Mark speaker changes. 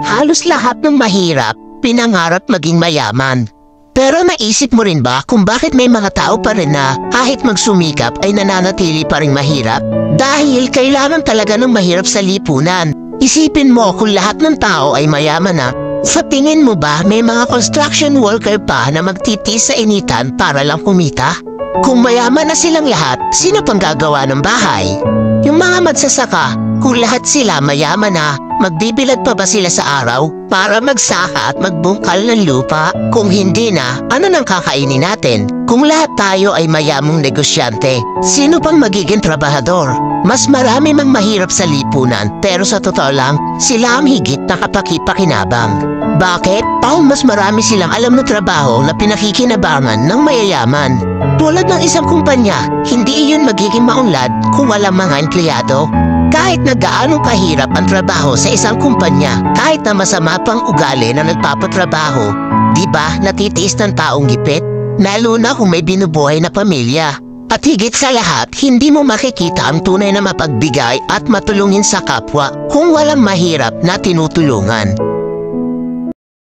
Speaker 1: Halos lahat ng mahirap, pinangarap maging mayaman. Pero naisip mo rin ba kung bakit may mga tao pa rin na kahit magsumikap ay nananatili pa rin mahirap? Dahil kailangan talaga ng mahirap sa lipunan. Isipin mo kung lahat ng tao ay mayaman na, sa tingin mo ba may mga construction worker pa na magtitiis sa initan para lang kumita? Kung mayaman na silang lahat, sino pang gagawa ng bahay? Yung mga magsasaka, kung lahat sila mayaman na, magbibilad pa ba sila sa araw para magsaka at magbungkal ng lupa? Kung hindi na, ano nang kakainin natin? Kung lahat tayo ay mayamang negosyante, sino pang magiging trabahador? Mas marami mang mahirap sa lipunan, pero sa totoo lang, sila ang higit na kapakipakinabang. Bakit? Dahil mas marami silang alam na trabaho na pinakikinabangan ng mayayaman. Tulad ng isang kumpanya, hindi iyon magiging maunlad kung walang mga empleyado. Kahit na gaano kahirap ang trabaho sa isang kumpanya, kahit na masama pang ugali na nagpapatrabaho, di ba natitiis ng taong gipit? Lalo na kung may binubuhay na pamilya. At higit sa lahat, hindi mo makikita ang tunay na mapagbigay at matulungin sa kapwa kung walang mahirap na tinutulungan.